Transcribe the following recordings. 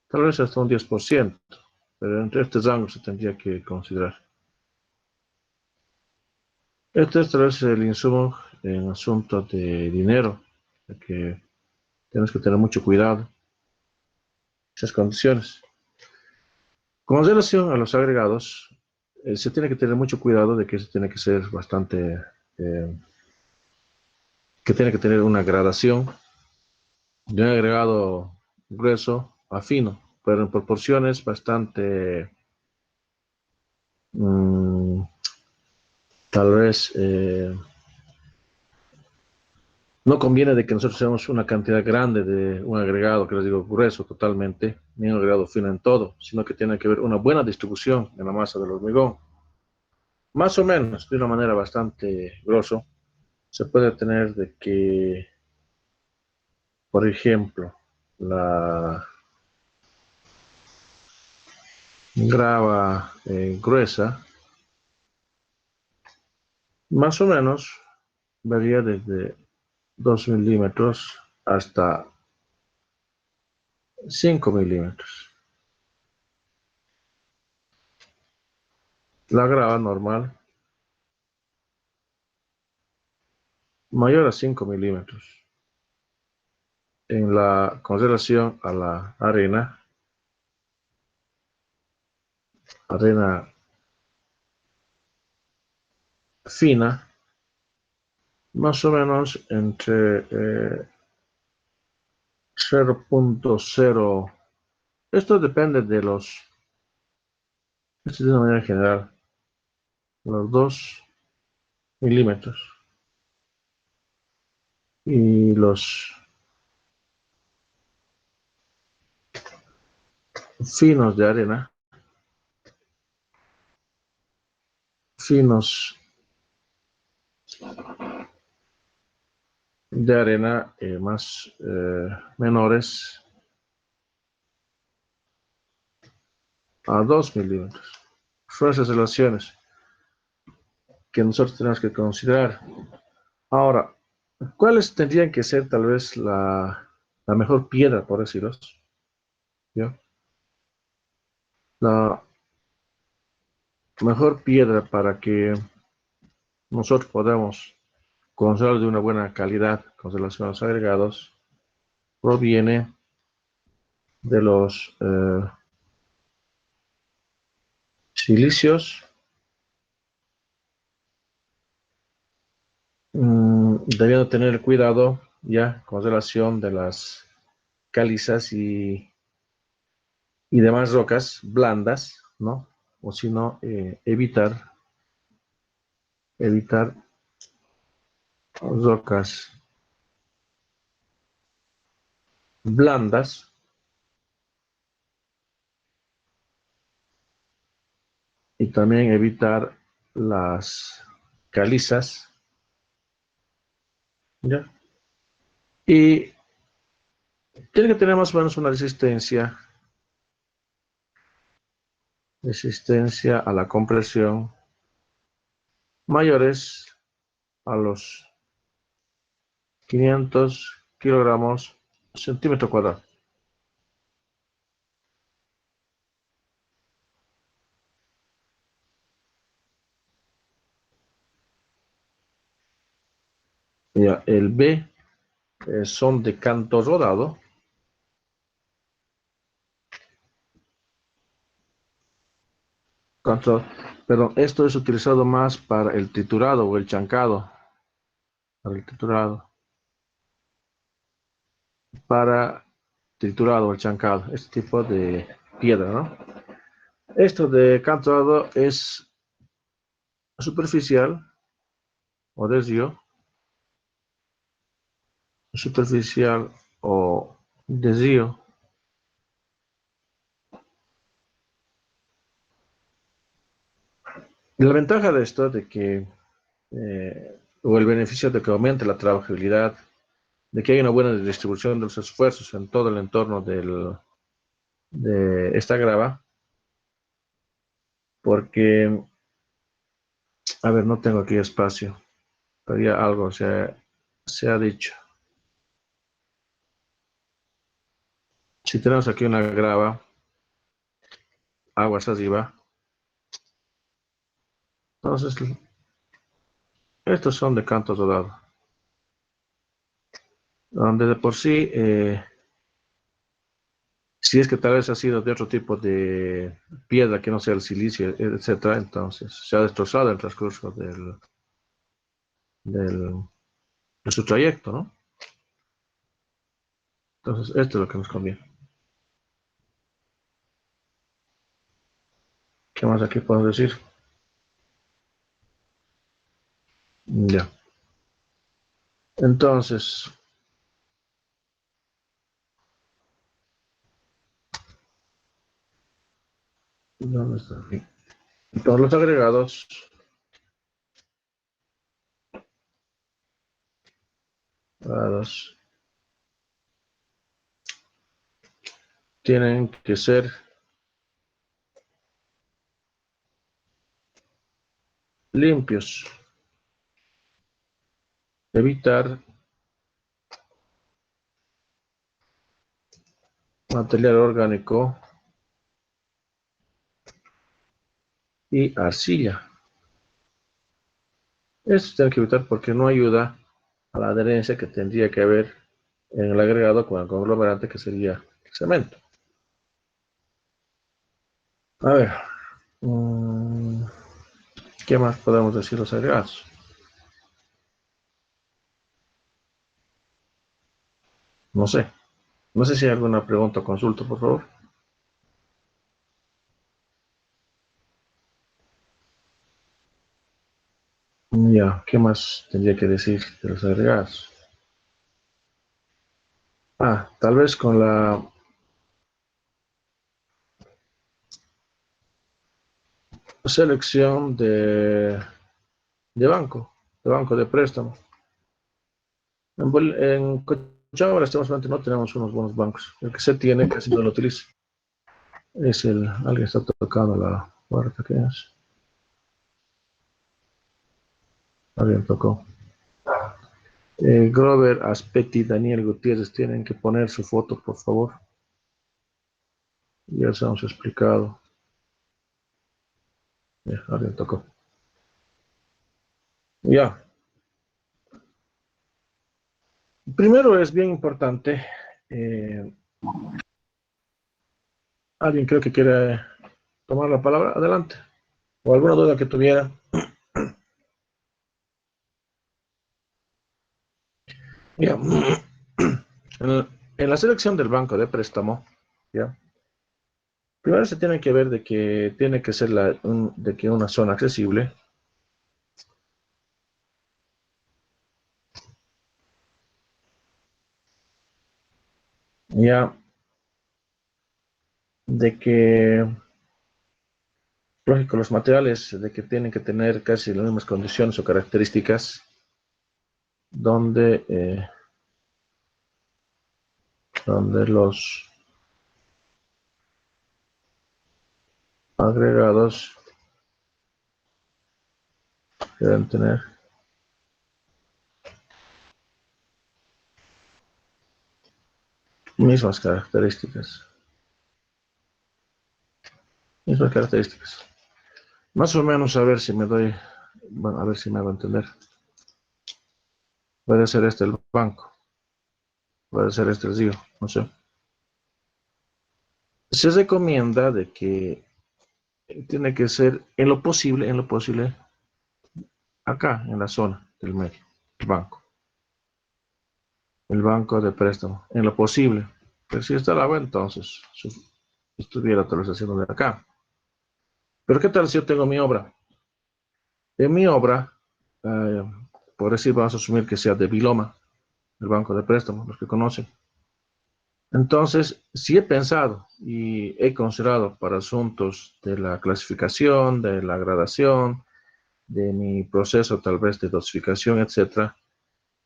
tal vez hasta un 10%, pero entre este rango se tendría que considerar. Este es tal vez el insumo en asunto de dinero, de que tienes que tener mucho cuidado en esas condiciones. Con relación a los agregados, se tiene que tener mucho cuidado de que se tiene que ser bastante, eh, que tiene que tener una gradación de un agregado grueso a fino, pero en proporciones bastante, mm, tal vez, no conviene de que nosotros seamos una cantidad grande de un agregado, que les digo, grueso totalmente, ni un agregado fino en todo, sino que tiene que haber una buena distribución en la masa del hormigón. Más o menos, de una manera bastante grosso, se puede tener de que, por ejemplo, la grava gruesa, más o menos, varía desde 2 milímetros hasta 5 milímetros. La grava normal, mayor a 5 milímetros. En la, con relación a la arena fina, más o menos entre 0.0. Esto depende de esto de una manera general, los 2 milímetros y los finos de arena, finos de arena más menores a 2 milímetros. Son esas relaciones que nosotros tenemos que considerar. Ahora, ¿cuáles tendrían que ser tal vez la mejor piedra, por decirlo? ¿Ya? La mejor piedra para que nosotros podamos conservar de una buena calidad con relación a los agregados proviene de los silicios. Debiendo tener cuidado ya con relación de las calizas y demás rocas blandas, ¿no? O si no, evitar rocas blandas y también evitar las calizas, ¿ya? Y tiene que tener más o menos una resistencia a la compresión mayores a los 500 kilogramos centímetro cuadrado. Ya, el B son de canto rodado. Canto, pero esto es utilizado más para el triturado o el chancado. Para el triturado. Para triturado o el chancado. Este tipo de piedra, ¿no? Esto de canto rodado es superficial o desvío. Superficial o desvío. Y la ventaja de esto de que, o el beneficio de que aumente la trabajabilidad, de que hay una buena distribución de los esfuerzos en todo el entorno de esta grava, porque, a ver, no tengo aquí espacio, pero ya algo se ha dicho. Si tenemos aquí una grava, aguas arriba, entonces estos son de canto rodado, donde de por sí, si es que tal vez ha sido de otro tipo de piedra que no sea el silicio, etcétera, entonces se ha destrozado el transcurso del- de su trayecto, ¿no? Entonces, esto es lo que nos conviene. ¿Qué más aquí podemos decir? Ya. Entonces, ¿dónde está? Aquí. Entonces, agregados tienen que ser limpios, evitar material orgánico y arcilla. Esto se tiene que evitar porque no ayuda a la adherencia que tendría que haber en el agregado con el conglomerante que sería el cemento. A ver, ¿qué más podemos decir los agregados? No sé. No sé si hay alguna pregunta o consulta, por favor. Ya, ¿qué más tendría que decir de los agregados? Ah, tal vez con la selección de banco de préstamo. En Cochabamba, lastimosamente, no tenemos unos buenos bancos. El que se tiene casi no lo utiliza. Alguien está tocando la puerta, ¿qué es? Alguien tocó. Grover Aspetti, Daniel Gutiérrez, tienen que poner su foto, por favor. Ya se hemos explicado. Alguien tocó. Ya. Primero es bien importante. eh, Alguien creo que quiere tomar la palabra. Adelante. O alguna duda que tuviera. Ya. En la selección del banco de préstamo, ya. Primero se tiene que ver de que tiene que ser de que una zona accesible. Ya. De que, lógico, los materiales de que tienen que tener casi las mismas condiciones o características donde, donde los agregados deben tener mismas características. Mismas características. Más o menos a ver si me doy, bueno, a ver si me hago entender. Puede ser este el banco, puede ser este el río, no sé. Se recomienda de que tiene que ser en lo posible, acá, en la zona del medio, el banco de préstamo, en lo posible. Pero si está al agua, entonces estuviera tal vez haciendo de acá. Pero ¿qué tal si yo tengo mi obra? En mi obra, eh, por decir, vamos a asumir que sea de Viloma, el banco de préstamo, los que conocen. Entonces, sí he pensado y he considerado para asuntos de la clasificación, de la gradación, de mi proceso tal vez de dosificación, etcétera,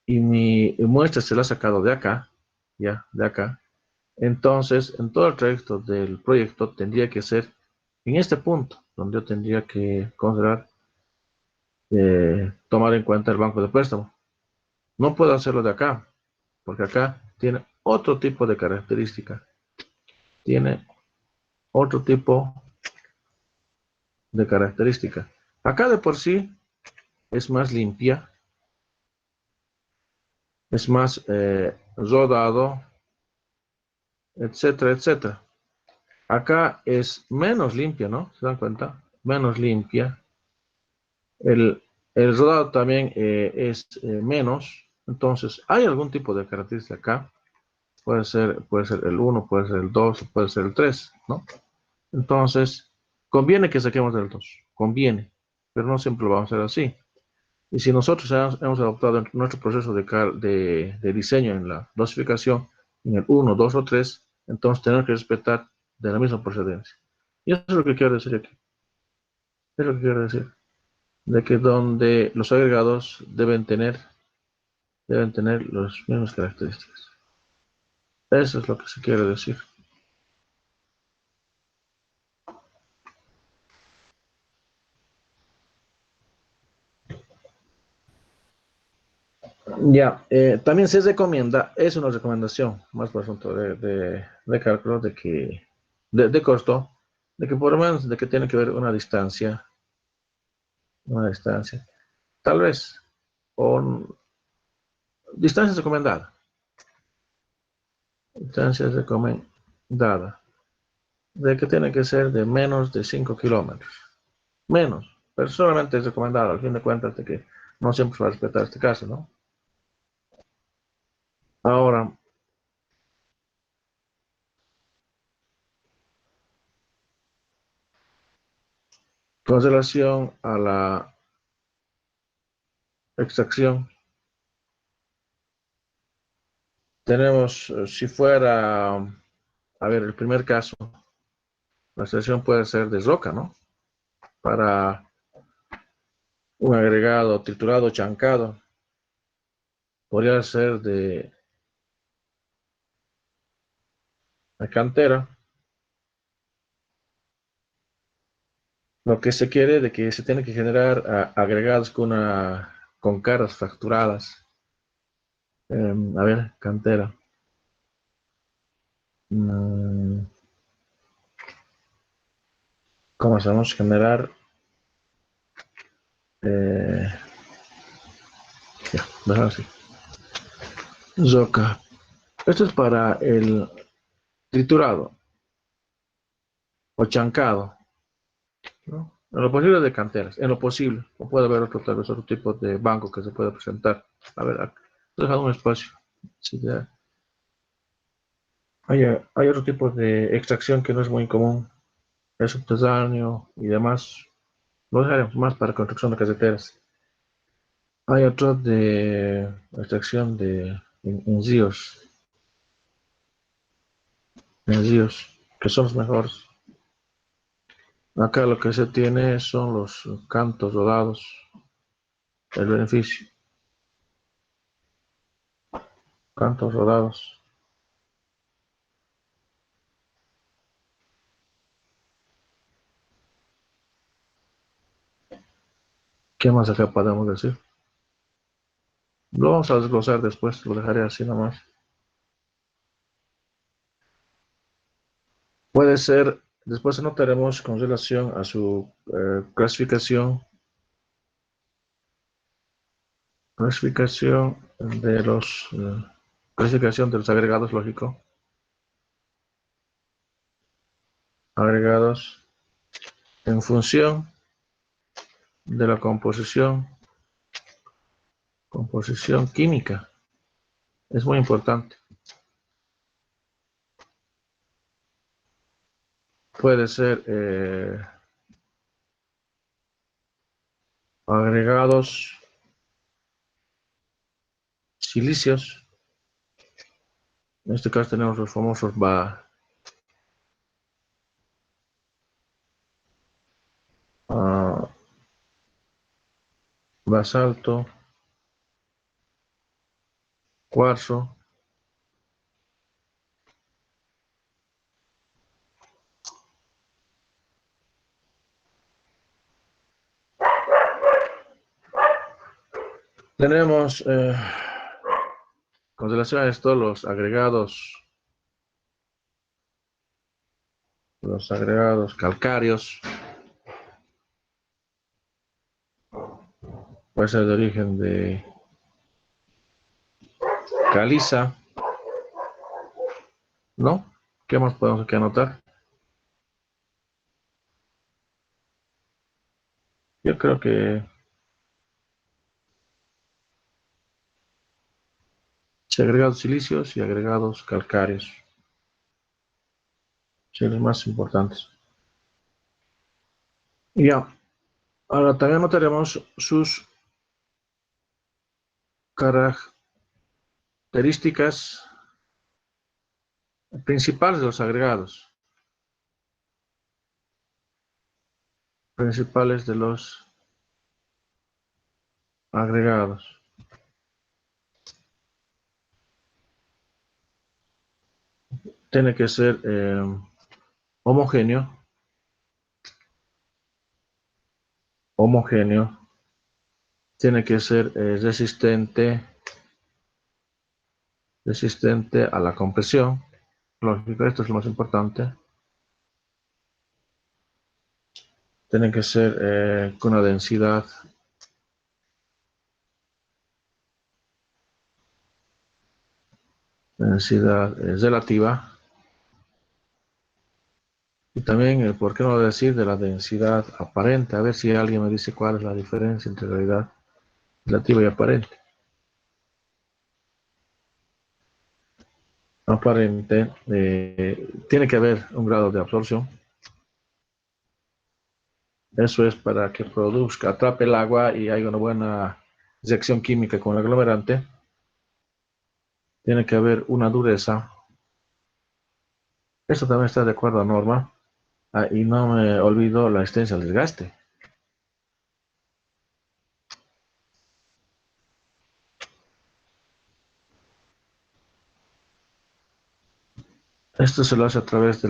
y mi muestra se la ha sacado de acá, ya, de acá. Entonces, en todo el trayecto del proyecto tendría que ser en este punto, donde yo tendría que considerar tomar en cuenta el banco de préstamo. No puedo hacerlo de acá, porque acá tiene otro tipo de característica. tiene otro tipo de característica. Acá de por sí es más limpia, es más rodado, etcétera, etcétera. Acá es menos limpia, ¿no? ¿Se dan cuenta? Menos limpia. El, el rodado también es menos. Entonces, hay algún tipo de característica acá. Puede ser el uno, puede ser el 2, puede ser el 3, ¿no? Entonces, conviene que saquemos el 2, conviene, pero no siempre lo vamos a hacer así. Y si nosotros hemos adoptado nuestro proceso de diseño en la dosificación, en el uno, 2 o 3, entonces tenemos que respetar de la misma procedencia. Y eso es lo que quiero decir aquí. Es lo que quiero decir. De que donde los agregados deben tener las mismas características. Eso es lo que se quiere decir. Ya, también se recomienda, es una recomendación, más por asunto de cálculo, de costo, de que por lo menos de que tiene que ver una distancia, tal vez, o distancia distancia recomendada, de que tiene que ser de menos de 5 kilómetros, menos, pero solamente es recomendado, al fin de cuentas, de que no siempre se va a respetar este caso, ¿no? Ahora, con relación a la extracción, tenemos, si fuera, a ver, el primer caso, la extracción puede ser de roca, ¿no? Para un agregado triturado, chancado, podría ser de la cantera. Lo que se quiere de que se tiene que generar agregados con caras fracturadas. A ver, cantera. Mm, ¿Cómo hacemos? Generar eh, ya, déjalo así. Roca. Esto es para el triturado o chancado, ¿no? En lo posible de canteras, en lo posible. O puede haber otro, tal vez otro tipo de banco que se pueda presentar. A ver, he dejado un espacio. Sí, hay otro tipo de extracción que no es muy común, es subterráneo y demás. Lo dejaremos más para construcción de carreteras. Hay otro de extracción en ríos, que son los mejores. Acá lo que se tiene son los cantos rodados, el beneficio, cantos rodados. ¿Qué más acá podemos decir? Lo vamos a desglosar después, lo dejaré así nomás. Puede ser, después anotaremos con relación a su clasificación de clasificación de los agregados, lógico, agregados en función de la composición química. Es muy importante. Puede ser agregados silicios. En este caso tenemos los famosos ah, basalto, cuarzo. Tenemos con relación a esto los agregados Los agregados calcáreos puede ser de origen de caliza, ¿no? ¿Qué más podemos aquí anotar? Yo creo que agregados silíceos y agregados calcáreos son los más importantes. Y ya, ahora también anotaremos sus características principales de los agregados. Principales de los agregados. Tiene que ser homogéneo, homogéneo. Tiene que ser resistente a la compresión. Lógico, esto es lo más importante. Tiene que ser con una densidad relativa. Y también, ¿por qué no decir de la densidad aparente? A ver si alguien me dice cuál es la diferencia entre realidad relativa y aparente. Aparente, tiene que haber un grado de absorción. Eso es para que produzca, atrape el agua y haya una buena reacción química con el aglomerante. Tiene que haber una dureza. Esto también está de acuerdo a norma. Y no me olvido la existencia del desgaste. Esto se lo hace a través de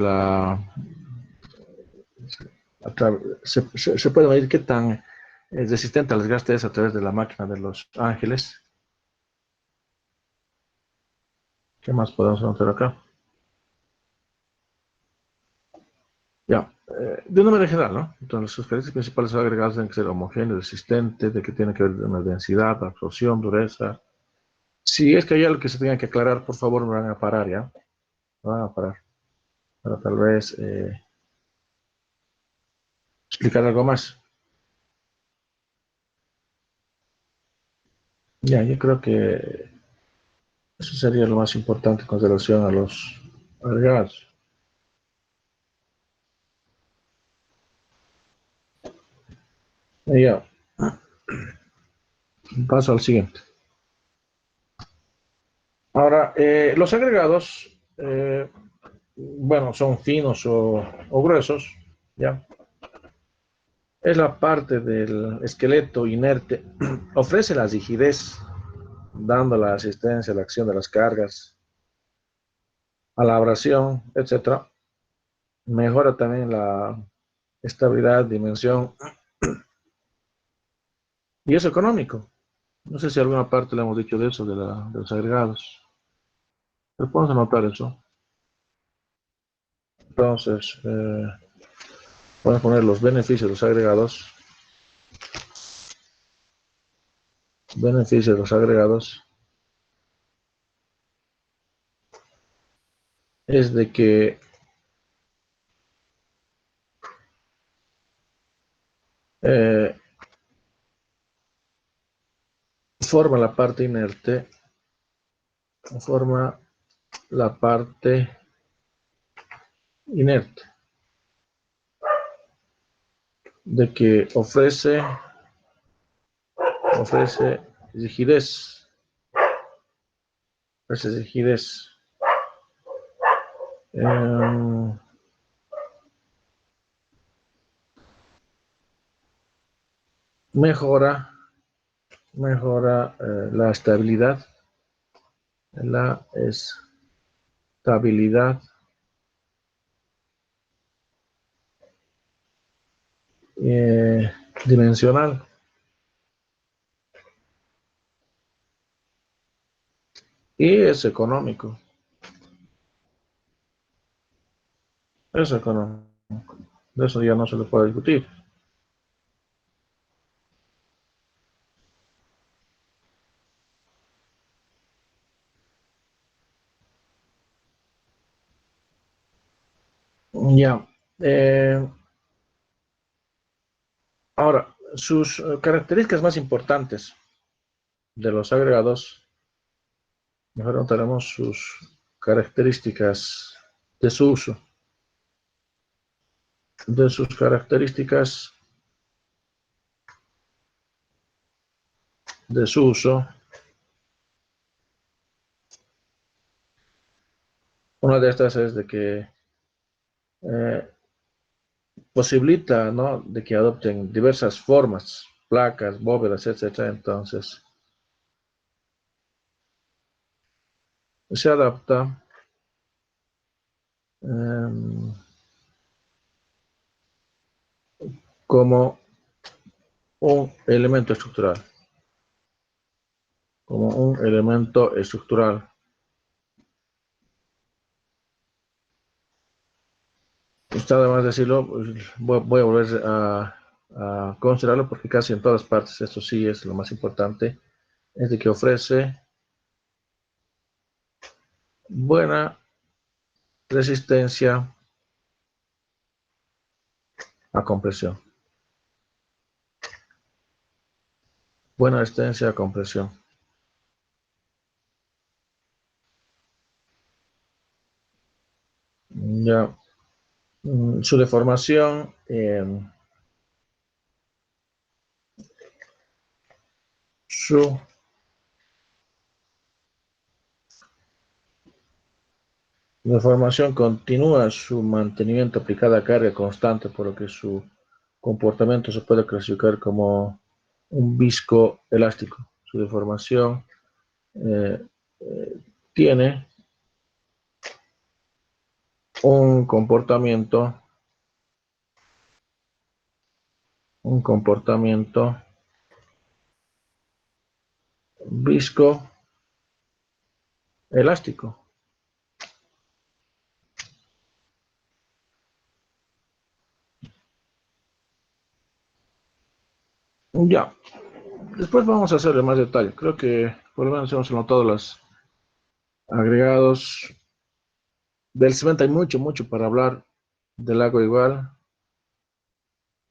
se puede medir qué tan resistente al desgaste es a través de la máquina de los ángeles. ¿Qué más podemos anotar acá? Ya, de una manera general, ¿no? Entonces, sus características principales son agregados tienen que ser homogéneos, resistentes, de que tiene que haber una densidad, absorción, dureza. Si es que hay algo que se tenga que aclarar, por favor, me van a parar, ¿ya? Me van a parar. Para tal vez explicar algo más. Ya, yo creo que eso sería lo más importante con relación a los agregados. Y ya, paso al siguiente. Ahora, los agregados, bueno, son finos o gruesos, ¿ya? Es la parte del esqueleto inerte, ofrece la rigidez, dando la asistencia a la acción de las cargas, a la abrasión, etcétera. Mejora también la estabilidad, dimensión y es económico. No sé si alguna parte le hemos dicho de eso, de los agregados. Pero podemos anotar eso. Entonces, podemos poner los beneficios de los agregados. Beneficios de los agregados es de que eh, forma la parte inerte, forma la parte inerte, de que ofrece rigidez, ofrece rigidez. Eh, mejora la estabilidad, la estabilidad dimensional y es económico. Eso, de eso ya no se le puede discutir. Ya. Ahora, sus características más importantes de los agregados, mejor notaremos sus características de su uso. De sus características de su uso, una de estas es de que eh, posibilita, ¿no?, de que adopten diversas formas, placas, bóvedas, etcétera. Entonces, se adapta eh, como un elemento estructural, como un elemento estructural. Está además decirlo, voy a volver a considerarlo porque casi en todas partes, esto sí es lo más importante, es de que ofrece buena resistencia a compresión. Buena resistencia a compresión. Ya, su deformación, su deformación continúa su mantenimiento aplicada a carga constante, por lo que su comportamiento se puede clasificar como un viscoelástico. Su deformación eh, eh, tiene un comportamiento viscoelástico. Ya, después vamos a hacerle más detalle. Creo que por lo menos hemos notado los agregados del cemento. Hay mucho, mucho para hablar del agua igual.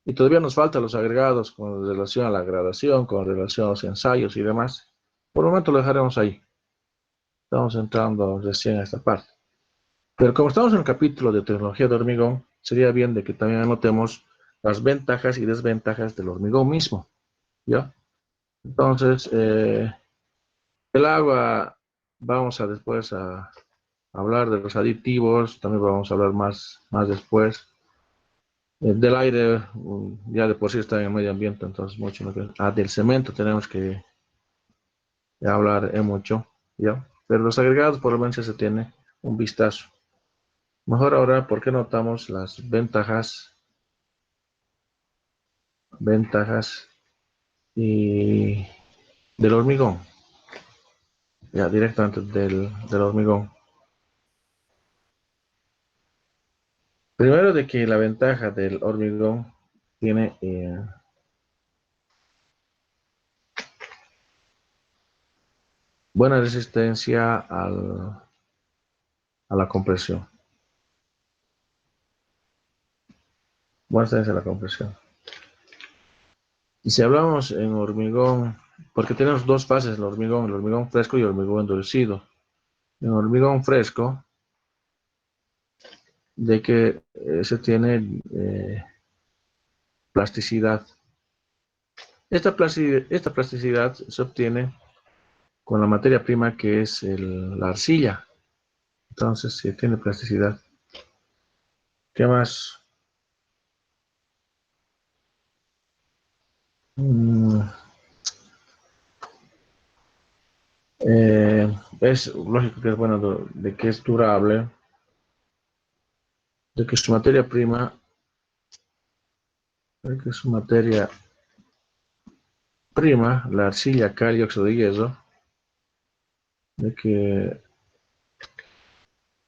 Y todavía nos faltan los agregados con relación a la gradación, con relación a los ensayos y demás. Por el momento lo dejaremos ahí. Estamos entrando recién a esta parte. Pero como estamos en el capítulo de tecnología de hormigón, sería bien de que también anotemos las ventajas y desventajas del hormigón mismo, ¿ya? Entonces, el agua, vamos a después a hablar de los aditivos, también vamos a hablar más después. Del aire, ya de por sí está en el medio ambiente, entonces mucho. Del cemento tenemos que hablar mucho, ¿ya? Pero los agregados por lo menos ya se tiene un vistazo. Mejor ahora, ¿por qué notamos las ventajas y del hormigón? Ya, directamente del hormigón. Primero de que la ventaja del hormigón tiene buena resistencia a la compresión. Buena resistencia a la compresión. Y si hablamos en hormigón, porque tenemos dos fases el hormigón fresco y el hormigón endurecido. En hormigón fresco, de que se tiene plasticidad. Esta plasticidad se obtiene con la materia prima que es la arcilla. Entonces, se tiene plasticidad. ¿Qué más? Mm, es lógico que es bueno de que es durable, de que su materia prima, de que su materia prima, la arcilla, cal y óxido de hierro, de que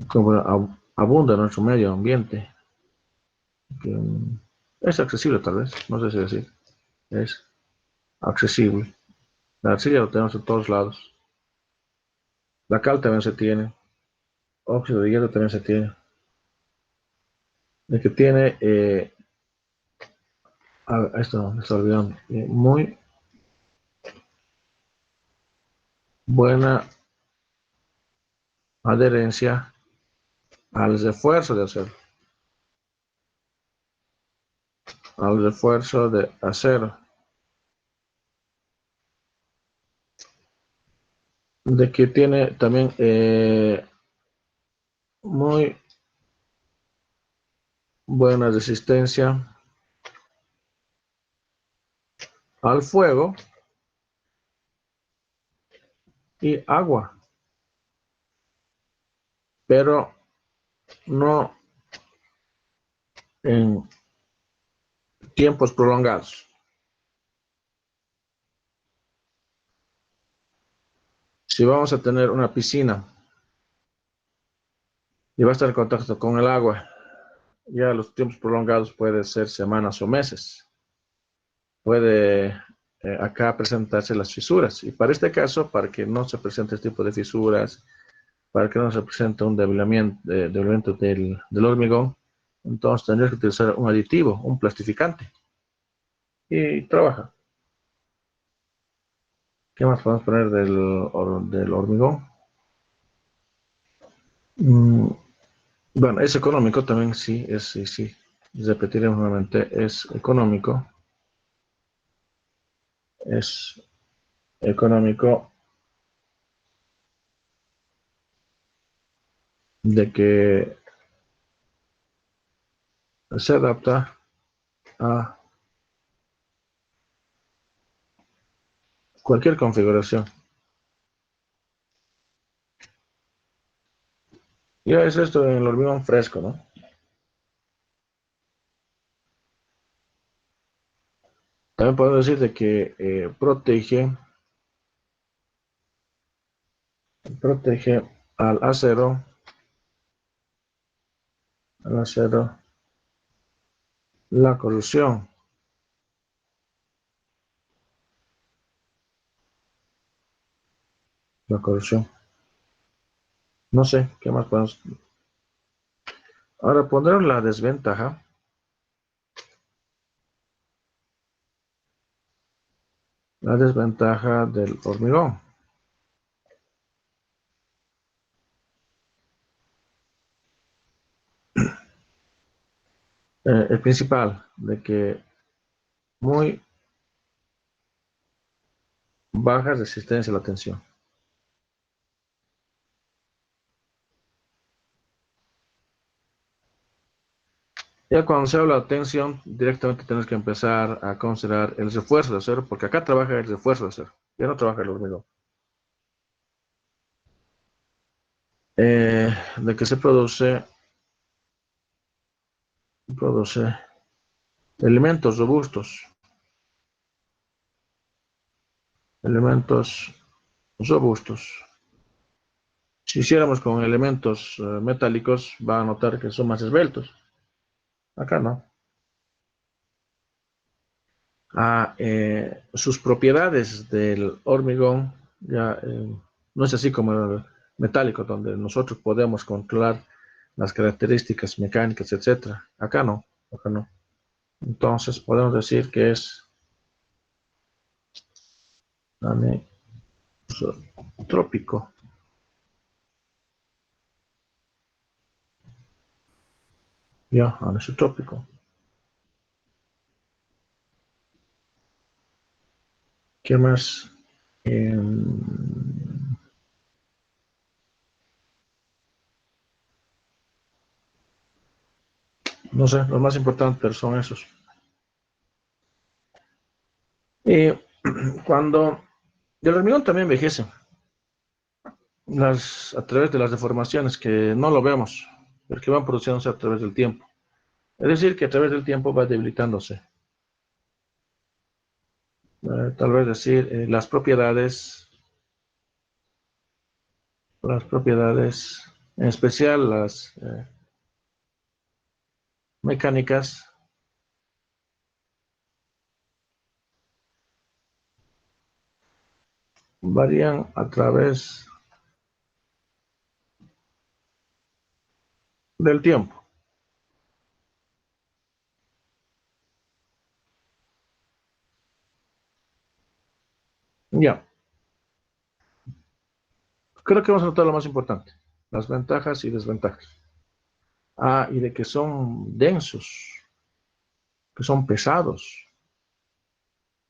como abunda en nuestro medio ambiente. que, es accesible tal vez, no sé si decir, es accesible. La arcilla lo tenemos en todos lados. La cal también se tiene. Óxido de hierro también se tiene. El que tiene, esto me está olvidando, muy buena adherencia al refuerzo de acero. Al refuerzo de acero. De que tiene también muy buena resistencia al fuego y agua, pero no en tiempos prolongados. Si vamos a tener una piscina y va a estar en contacto con el agua, ya los tiempos prolongados pueden ser semanas o meses. Puede acá presentarse las fisuras. Y para este caso, para que no se presente este tipo de fisuras, para que no se presente un debilamiento del hormigón, entonces tendrías que utilizar un aditivo, un plastificante. Y trabaja. ¿Qué más podemos poner del hormigón? Mm, bueno, es económico también, sí, sí, sí. Repetiremos nuevamente, es económico. Es económico de que se adapta a cualquier configuración. Ya es esto en el hormigón fresco, ¿no? También podemos decir de que protege al acero, la corrosión, la corrosión. No sé, ¿qué más podemos? Ahora pondremos la desventaja del hormigón. El principal, de que muy baja resistencia a la tensión. Ya cuando se habla de tensión, directamente tienes que empezar a considerar el refuerzo de acero, porque acá trabaja el refuerzo de acero, ya no trabaja el hormigón. De que se produce elementos robustos, elementos robustos. Si hiciéramos con elementos metálicos, va a notar que son más esbeltos. Acá no. Sus propiedades del hormigón ya no es así como el metálico, donde nosotros podemos controlar las características mecánicas, etcétera. Acá no, acá no. Entonces podemos decir que es anisotrópico. Ya, anisotrópico. ¿Qué más? No sé, los más importantes son esos. Y cuando el hormigón también envejece a través de las deformaciones que no lo vemos, porque van produciéndose a través del tiempo. Es decir, que a través del tiempo va debilitándose. Tal vez decir las propiedades, en especial mecánicas varían a través del tiempo. Ya, creo que vamos a notar lo más importante, las ventajas y desventajas. Y de que son densos, que son pesados,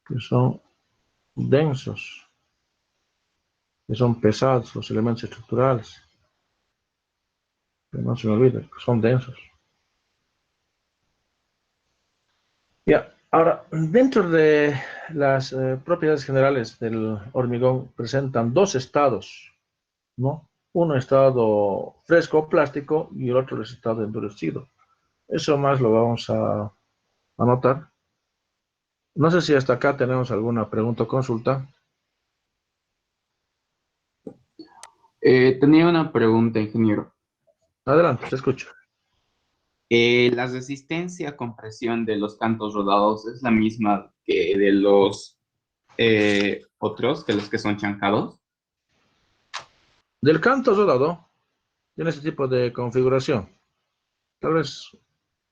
que son densos, que son pesados los elementos estructurales, que no se me olvide, que son densos. Ya, ahora, dentro de las propiedades generales del hormigón presentan dos estados, ¿no? Uno estado fresco o plástico y el otro es estado endurecido. Eso más lo vamos a anotar. No sé si hasta acá tenemos alguna pregunta o consulta. Tenía una pregunta, ingeniero. Adelante, te escucho. ¿La resistencia a compresión de los cantos rodados es la misma que de los otros, que los que son chancados? Del canto rodado tiene este tipo de configuración. Tal vez,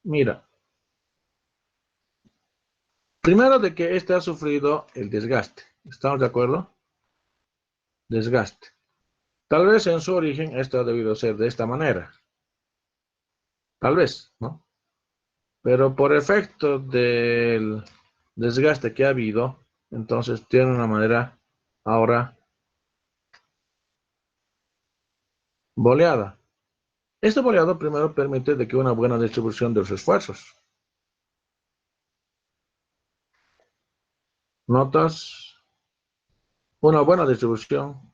mira, primero de que este ha sufrido el desgaste. ¿Estamos de acuerdo? Desgaste. Tal vez en su origen esto ha debido ser de esta manera. Tal vez, ¿no? Pero por efecto del desgaste que ha habido, entonces tiene una manera ahora boleada. Este boleado primero permite de que una buena distribución de los esfuerzos. Notas una buena distribución,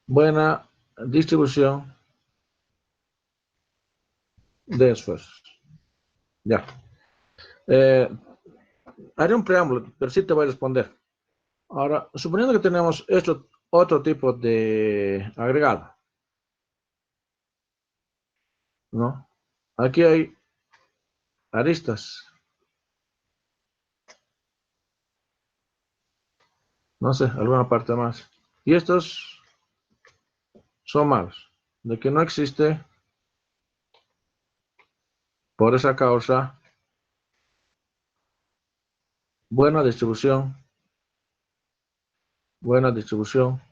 buena distribución de esfuerzos. Ya. Eh, Haré un preámbulo, pero sí te voy a responder. Ahora, suponiendo que tenemos esto, otro tipo de agregado, ¿no? Aquí hay aristas, no sé, alguna parte más. Y estos son malos, de que no existe, por esa causa, buena distribución, buena distribución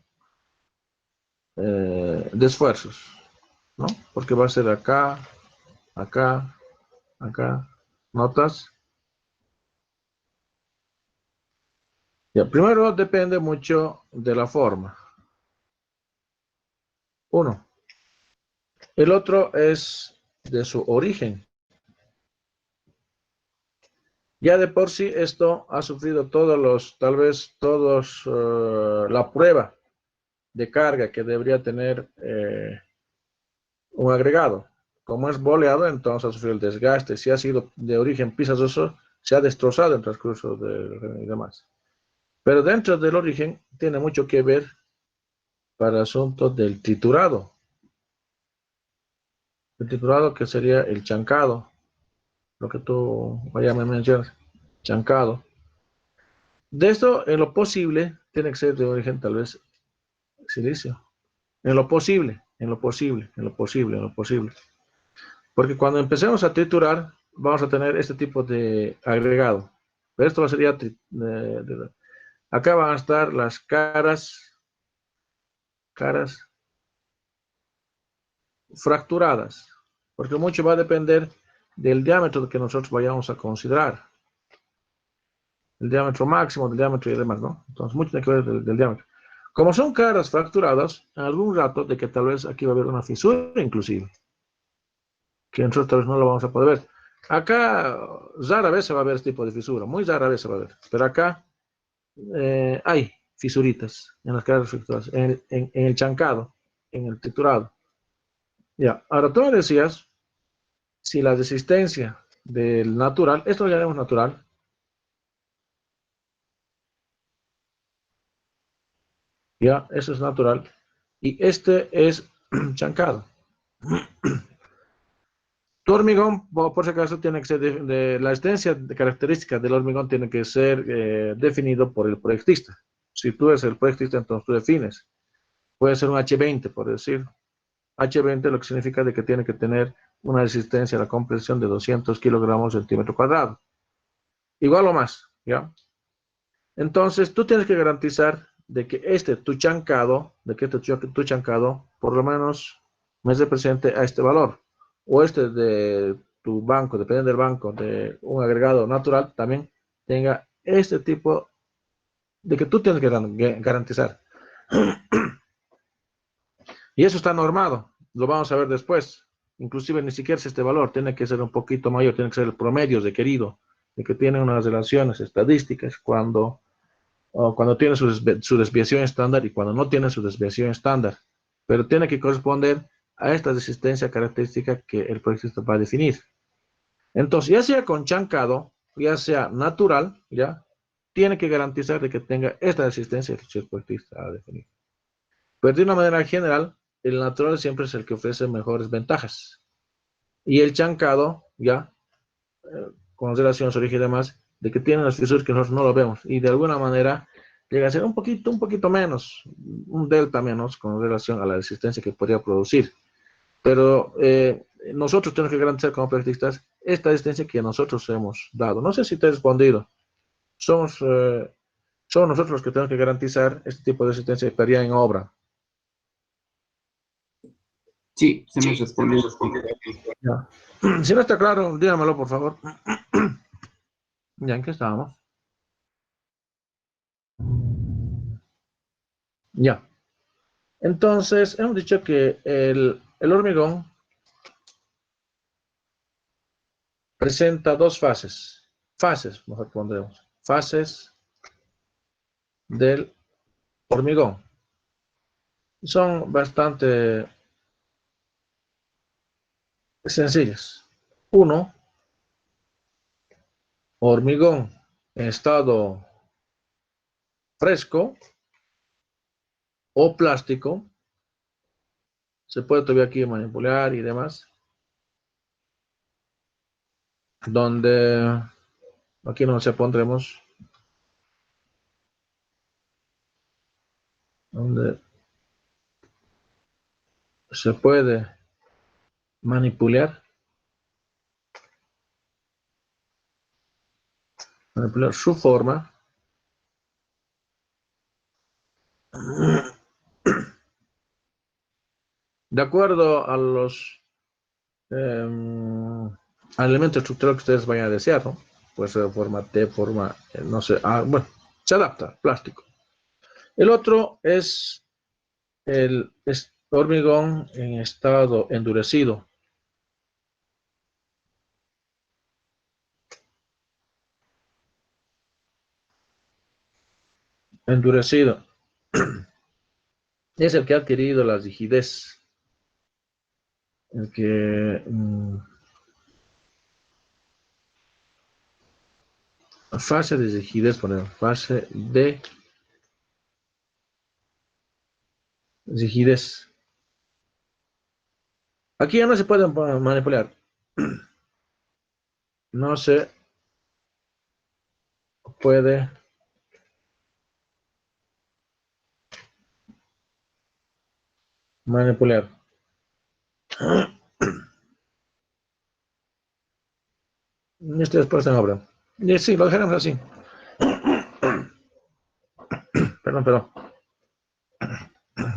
de esfuerzos, ¿no? Porque va a ser acá, acá, acá. ¿Notas? Ya, primero depende mucho de la forma. Uno. El otro es de su origen. Ya de por sí esto ha sufrido todos los, tal vez todos, la prueba de carga que debería tener un agregado. Como es boleado, entonces ha sufrido el desgaste. Si ha sido de origen pesazoso, se ha destrozado en el transcurso y demás. Pero dentro del origen tiene mucho que ver para asuntos del triturado. El triturado que sería el chancado, lo que tú vaya me mencionas, chancado. De esto, en lo posible, tiene que ser de origen tal vez silicio. En lo posible, en lo posible, en lo posible, en lo posible. Porque cuando empecemos a triturar, vamos a tener este tipo de agregado. Pero esto sería, acá van a estar las caras fracturadas, porque mucho va a depender del diámetro que nosotros vayamos a considerar. El diámetro máximo, del diámetro y demás, ¿no? Entonces, mucho tiene que ver del diámetro. Como son caras fracturadas, en algún rato de que tal vez aquí va a haber una fisura inclusive, que nosotros tal vez no lo vamos a poder ver. Acá rara vez se va a ver este tipo de fisura, muy rara vez se va a ver, pero acá hay fisuritas en las caras fracturadas, en el chancado, en el triturado. Ya, ahora tú me decías si la resistencia del natural, esto lo llamamos natural, ya, eso es natural, y este es chancado. Tu hormigón, por si acaso, tiene que ser la existencia de características del hormigón tiene que ser definido por el proyectista. Si tú eres el proyectista, entonces tú defines. Puede ser un H20, por decir. H20 lo que significa de que tiene que tener una resistencia a la compresión de 200 kilogramos centímetro cuadrado. Igual o más, ¿ya? Entonces, tú tienes que garantizar de que tu chancado, tu chancado, por lo menos me represente a este valor. O de tu banco, depende del banco, de un agregado natural, también tenga este tipo de que tú tienes que garantizar. Y eso está normado, lo vamos a ver después. Inclusive ni siquiera es este valor, tiene que ser un poquito mayor, tiene que ser el promedio requerido, de que tiene unas relaciones estadísticas cuando tiene su desviación estándar y cuando no tiene su desviación estándar. Pero tiene que corresponder a esta resistencia característica que el proyectista va a definir. Entonces, ya sea con chancado, ya sea natural, ya, tiene que garantizar de que tenga esta resistencia que el proyectista ha definido. Pero de una manera general, el natural siempre es el que ofrece mejores ventajas. Y el chancado, ya, con relación a su origen y demás, de que tiene las fisuras que nosotros no lo vemos. Y de alguna manera llega a ser un poquito menos, un delta menos con relación a la resistencia que podría producir. Pero nosotros tenemos que garantizar como proyectistas esta resistencia que nosotros hemos dado. No sé si te he respondido. Somos nosotros los que tenemos que garantizar este tipo de resistencia en obra. Sí, se me respondió. Ya. Si no está claro, dígamelo, por favor. Ya, ¿en qué estábamos? Ya. Entonces, hemos dicho que el hormigón presenta dos fases. Fases, mejor pondremos. Fases del hormigón. Son bastante sencillas. Uno, hormigón en estado fresco o plástico. Se puede todavía aquí manipular y demás. Donde aquí no se pondremos. Donde se puede manipular su forma de acuerdo a los al elemento estructural que ustedes vayan a desear, ¿no? Puede ser de forma T, forma, no sé, bueno, se adapta, plástico. El otro es el hormigón en estado endurecido. Endurecido es el que ha adquirido la rigidez, el que fase de rigidez, ponemos, fase de rigidez. Aquí ya no se puede manipular. No se puede manipular. Esto después en obra. Y sí, lo dejaremos así. Perdón.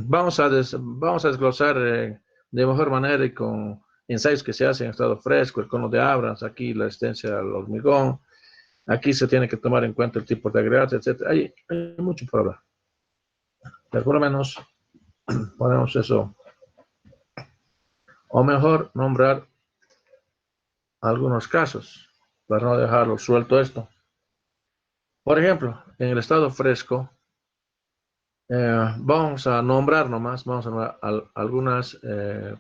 Vamos a desglosar de mejor manera y con ensayos que se hacen en estado fresco, el cono de Abrams, aquí la resistencia al hormigón, aquí se tiene que tomar en cuenta el tipo de agregados, etc. Hay mucho por hablar. Pero por lo menos ponemos eso. O mejor, nombrar algunos casos para no dejarlo suelto esto. Por ejemplo, en el estado fresco, vamos a nombrar nomás, vamos a nombrar algunas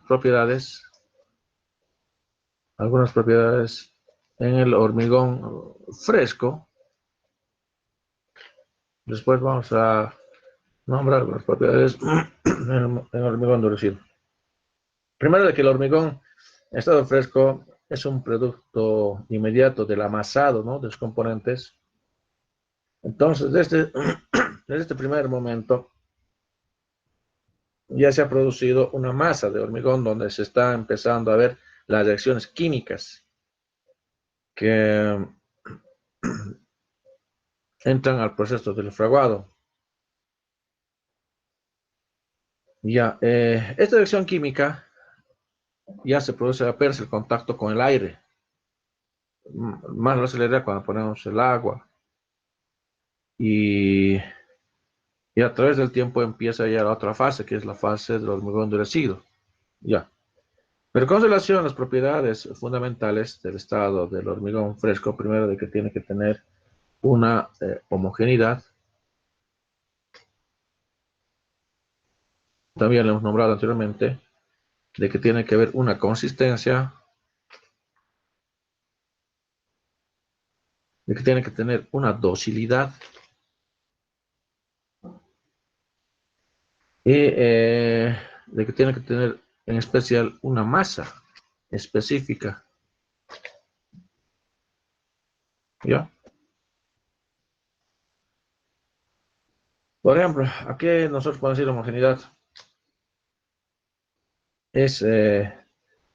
propiedades en el hormigón fresco. Después vamos a nombrar algunas propiedades en el hormigón endurecido. Primero de que el hormigón en estado fresco es un producto inmediato del amasado, ¿no? De los componentes. Entonces, desde este primer momento, ya se ha producido una masa de hormigón donde se está empezando a ver las reacciones químicas que entran al proceso del fraguado. Ya, esta reacción química ya se produce apenas el contacto con el aire. Más lo acelera cuando ponemos el agua. Y a través del tiempo empieza ya la otra fase, que es la fase del hormigón endurecido. Ya. Pero con relación a las propiedades fundamentales del estado del hormigón fresco, primero de que tiene que tener una homogeneidad. También lo hemos nombrado anteriormente, de que tiene que haber una consistencia, de que tiene que tener una docilidad y de que tiene que tener en especial una masa específica. ¿Ya? Por ejemplo, aquí nosotros podemos decir homogeneidad. Es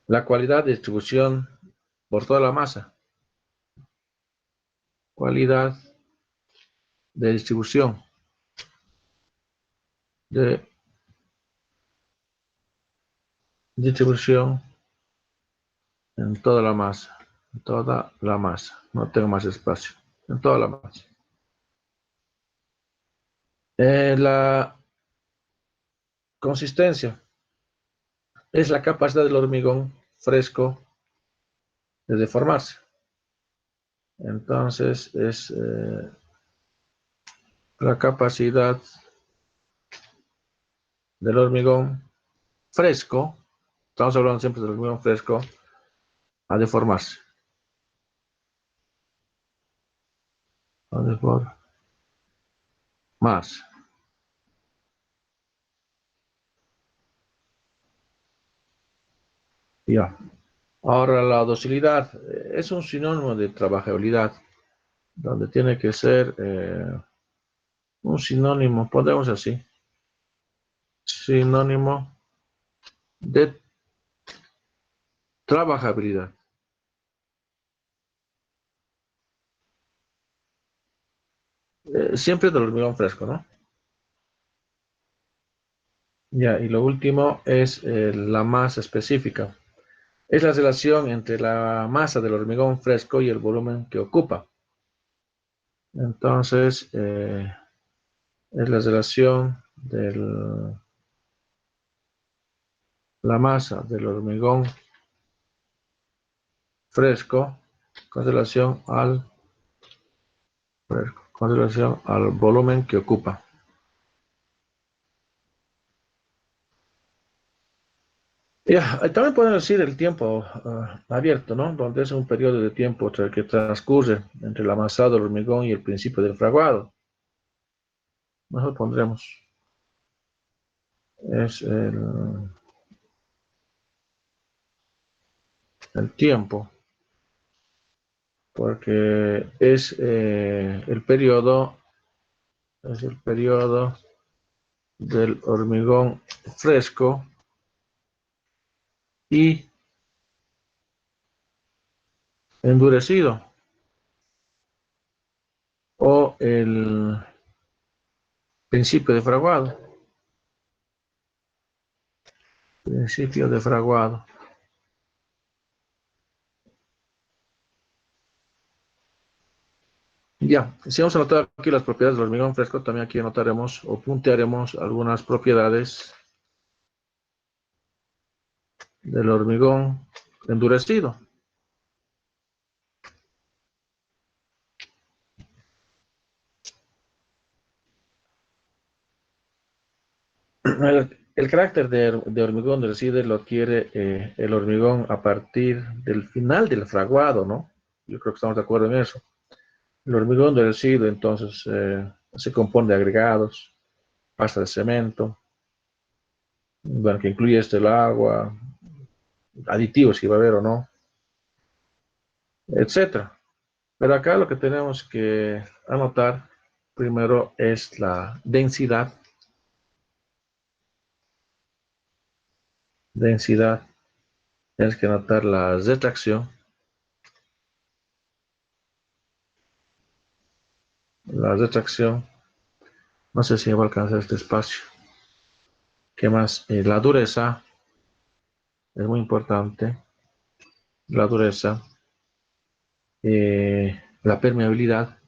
la cualidad de distribución por toda la masa. Cualidad de distribución de distribución en toda la masa. En toda la masa. No tengo más espacio. En toda la masa. La consistencia es la capacidad del hormigón fresco de deformarse. Entonces es la capacidad del hormigón fresco, estamos hablando siempre del hormigón fresco, a deformarse. A deformarse. Ya. Ahora la docilidad es un sinónimo de trabajabilidad, donde tiene que ser un sinónimo, podemos así, sinónimo de trabajabilidad. Siempre del hormigón fresco, ¿no? Ya, y lo último es la masa específica. Es la relación entre la masa del hormigón fresco y el volumen que ocupa. Entonces, es la relación de la masa del hormigón fresco con relación al volumen que ocupa. Ya, también podemos decir el tiempo abierto, ¿no? Donde es un periodo de tiempo que transcurre entre el amasado del hormigón y el principio del fraguado. Nosotros pondremos, es el tiempo, porque es el periodo del hormigón fresco y endurecido, o el principio de fraguado. Principio de fraguado. Ya, si vamos a anotar aquí las propiedades del hormigón fresco, también aquí anotaremos o puntearemos algunas propiedades del hormigón endurecido. El carácter de hormigón endurecido lo adquiere el hormigón a partir del final del fraguado, ¿no? Yo creo que estamos de acuerdo en eso. El hormigón endurecido, entonces, se compone de agregados, pasta de cemento, bueno, que incluye el agua, aditivos, si va a haber o no, etcétera. Pero acá lo que tenemos que anotar primero es la densidad. Densidad. Tienes que anotar la retracción. La retracción. No sé si va a alcanzar este espacio. ¿Qué más? La dureza. Es muy importante. La dureza. La permeabilidad.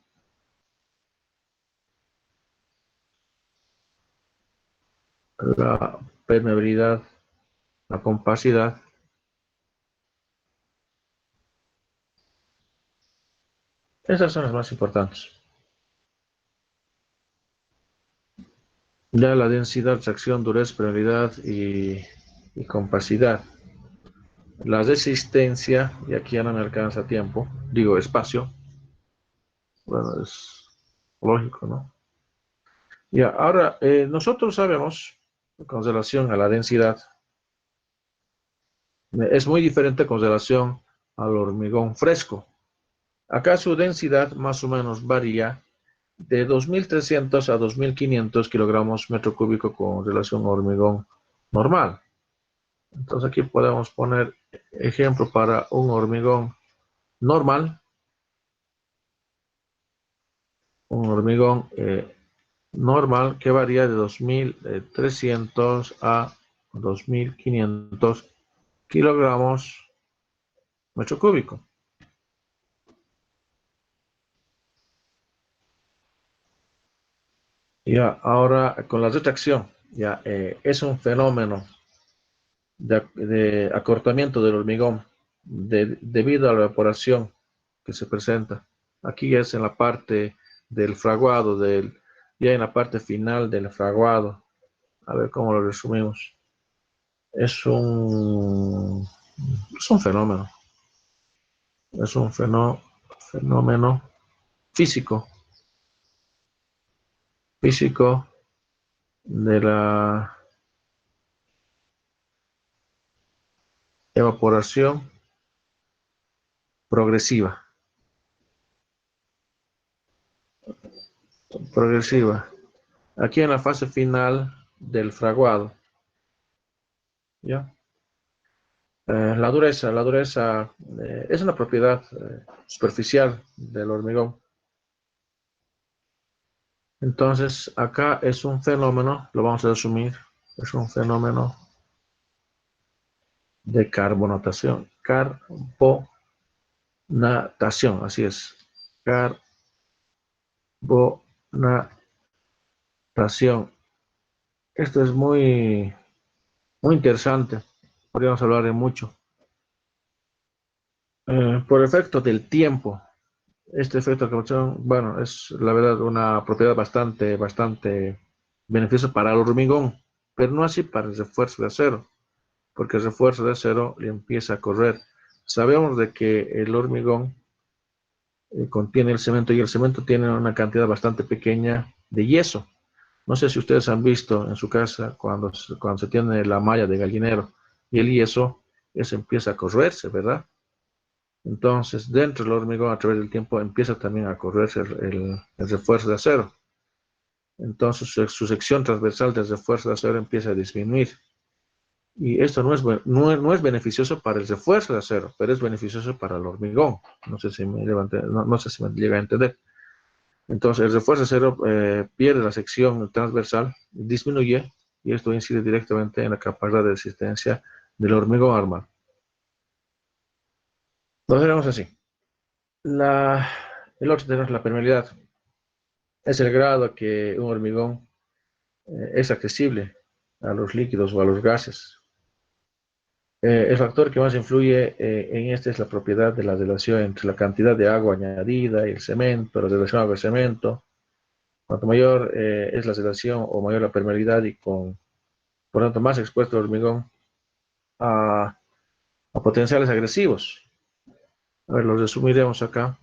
La permeabilidad. La compacidad. Esas son las más importantes. Ya la densidad, tracción, dureza, permeabilidad y compacidad. La resistencia, y aquí ya no me alcanza tiempo, digo espacio, bueno, es lógico, ¿no? Ya, ahora, nosotros sabemos, con relación a la densidad, es muy diferente con relación al hormigón fresco. Acá su densidad más o menos varía de 2.300 a 2.500 kilogramos metro cúbico con relación a hormigón normal. Entonces aquí podemos poner ejemplo para un hormigón normal, un hormigón normal que varía de 2.300 a 2.500 kilogramos metro cúbico. Ya, ahora con la retracción, ya es un fenómeno de acortamiento del hormigón debido a la evaporación que se presenta. Aquí es en la parte del fraguado, ya en la parte final del fraguado. A ver cómo lo resumimos. Es un, es un fenómeno. Es un fenómeno físico, físico de la evaporación progresiva. Progresiva. Aquí en la fase final del fraguado. ¿Ya? La dureza es una propiedad superficial del hormigón. Entonces, acá es un fenómeno, lo vamos a resumir, es un fenómeno de carbonatación. Carbonatación, así es. Carbonatación. Esto es muy interesante. Podríamos hablar de mucho. Por efecto del tiempo, este efecto de carbonatación, bueno, es la verdad una propiedad bastante beneficiosa para el hormigón, pero no así para el refuerzo de acero, porque el refuerzo de acero le empieza a correr. Sabemos de que el hormigón contiene el cemento y el cemento tiene una cantidad bastante pequeña de yeso. No sé si ustedes han visto en su casa cuando se tiene la malla de gallinero y el yeso, eso empieza a correrse, ¿verdad? Entonces, dentro del hormigón, a través del tiempo, empieza también a correrse el refuerzo de acero. Entonces, su sección transversal del refuerzo de acero empieza a disminuir. Y esto no es beneficioso para el refuerzo de acero, pero es beneficioso para el hormigón. No sé si me llega a entender. Entonces, el refuerzo de acero pierde la sección transversal, disminuye, y esto incide directamente en la capacidad de resistencia del hormigón armado. Lo tenemos así. El otro tenemos la permeabilidad. Es el grado que un hormigón es accesible a los líquidos o a los gases. El factor que más influye en este es la propiedad de la relación entre la cantidad de agua añadida y el cemento, la relación agua-cemento. Cuanto mayor es la relación o mayor la permeabilidad y por tanto más expuesto el hormigón a, a potenciales agresivos. A ver, los resumiremos acá.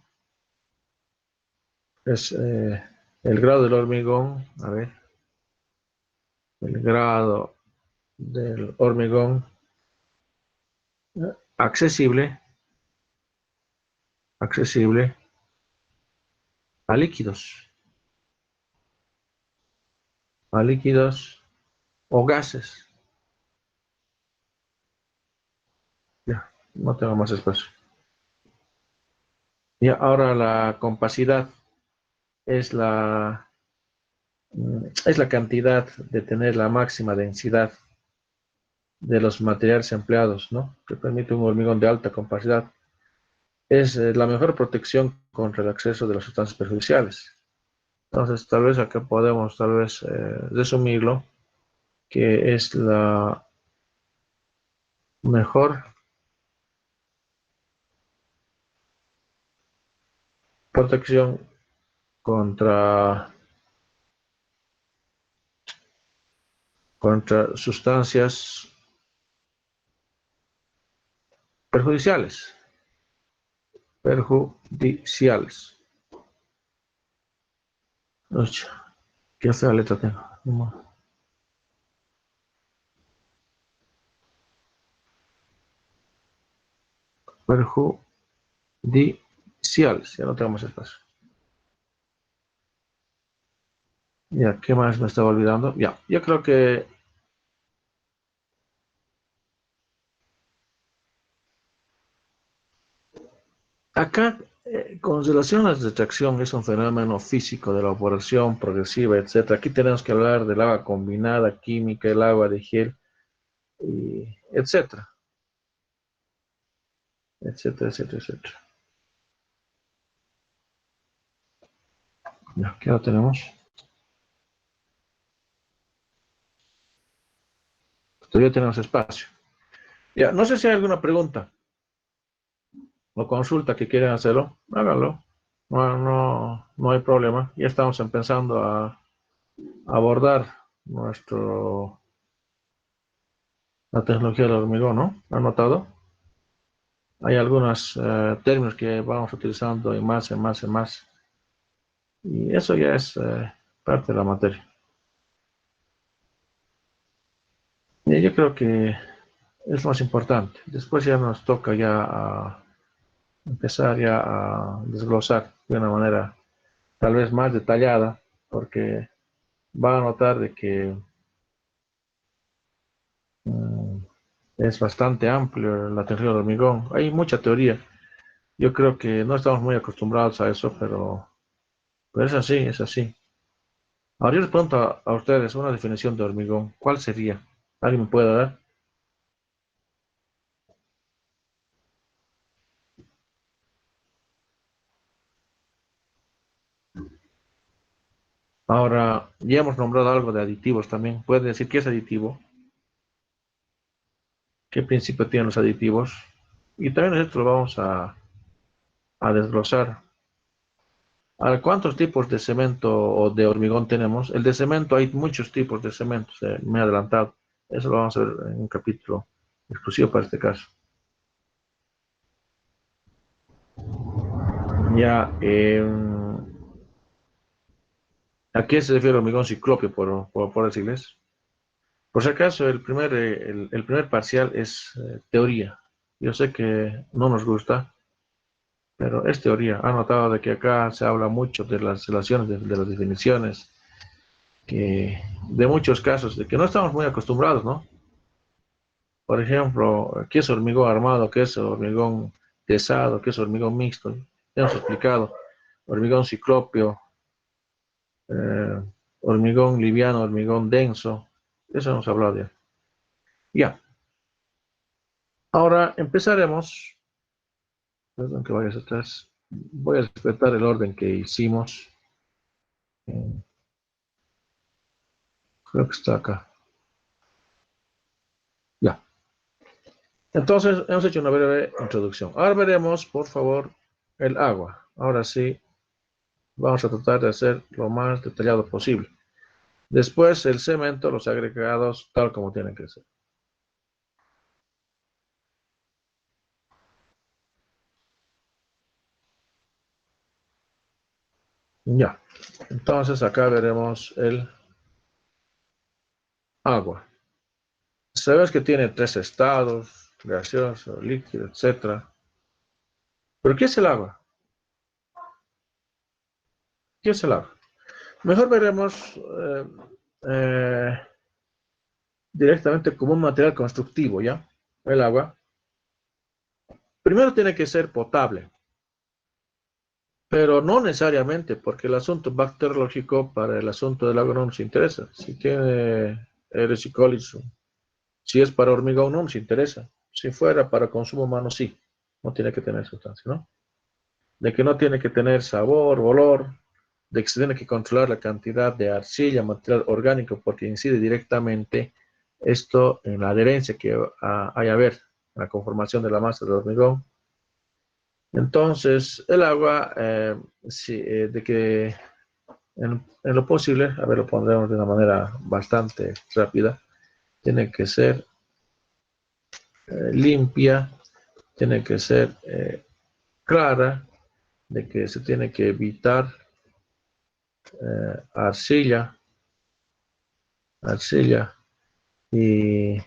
Es el grado del hormigón, a ver, el grado del hormigón accesible a líquidos, o gases. Ya, no tengo más espacio. Y ahora la compacidad es es la cantidad de tener la máxima densidad de los materiales empleados, ¿no? Que permite un hormigón de alta compacidad. Es la mejor protección contra el acceso de las sustancias perjudiciales. Entonces, tal vez acá podemos, resumirlo, que es la mejor protección contra, contra sustancias perjudiciales. Perjudiciales. Uy, qué fea letra tengo. Perjudiciales. Ya no tengo más espacio. Ya, ¿qué más me estaba olvidando? Ya, yo creo que acá, con relación a la retracción, es un fenómeno físico de la evaporación progresiva, etcétera. Aquí tenemos que hablar del agua combinada, química, el agua de gel, etcétera, etcétera, etcétera, etcétera. Ya, ¿qué ahora tenemos? Todavía tenemos espacio. Ya, no sé si hay alguna pregunta o consulta que quieran hacerlo, háganlo. No hay problema. Ya estamos empezando a abordar la tecnología del hormigón, ¿no? ¿Han notado? Hay algunos términos que vamos utilizando y más, y más, y más. Y eso ya es parte de la materia. Y yo creo que es más importante. Después ya nos toca ya empezar ya a desglosar de una manera tal vez más detallada, porque va a notar de que mm, es bastante amplio la teoría del hormigón. Hay mucha teoría. Yo creo que no estamos muy acostumbrados a eso, pero es así, es así. Ahora yo les pregunto a ustedes una definición de hormigón. ¿Cuál sería? ¿Alguien me puede dar? Ahora, ya hemos nombrado algo de aditivos también. ¿Puede decir qué es aditivo? ¿Qué principio tienen los aditivos? Y también nosotros lo vamos a desglosar. Ahora, ¿cuántos tipos de cemento o de hormigón tenemos? El de cemento hay muchos tipos de cemento, me he adelantado. Eso lo vamos a ver en un capítulo exclusivo para este caso. Ya, ¿a qué se refiere el hormigón ciclopio, por decirles? Por si acaso, el primer parcial es teoría. Yo sé que no nos gusta, pero es teoría. Ha notado de que acá se habla mucho de las relaciones, de las definiciones, de muchos casos, de que no estamos muy acostumbrados, ¿no? Por ejemplo, ¿qué es hormigón armado? ¿Qué es hormigón tesado? ¿Qué es hormigón mixto? Ya hemos explicado. Hormigón ciclopio, eh, hormigón liviano, hormigón denso. Eso hemos hablado ya. Ya. Ahora empezaremos. Perdón que vayas atrás. Voy a respetar el orden que hicimos. Eh, Creo que está acá. Ya. Entonces, hemos hecho una breve introducción. Ahora veremos, por favor, el agua. Ahora sí, vamos a tratar de hacer lo más detallado posible. Después, el cemento, los agregados, tal como tienen que ser. Ya. Entonces, acá veremos el agua. Sabes que tiene tres estados, gaseoso, líquido, etc. ¿Pero qué es el agua? ¿Qué es el agua? Mejor veremos eh, directamente como un material constructivo, ¿ya? El agua. Primero tiene que ser potable, pero no necesariamente, porque el asunto bacteriológico para el asunto del agua no nos interesa. Si tiene Eris y coli, si es para hormigón, no nos interesa. Si fuera para consumo humano, sí. No tiene que tener sustancia, ¿no? De que no tiene que tener sabor, olor, de que se tiene que controlar la cantidad de arcilla, material orgánico, porque incide directamente esto en la adherencia que hay a ver, en la conformación de la masa del hormigón. Entonces, el agua, sí, de que en lo posible, a ver, lo pondremos de una manera bastante rápida, tiene que ser limpia, tiene que ser clara, de que se tiene que evitar arcilla y,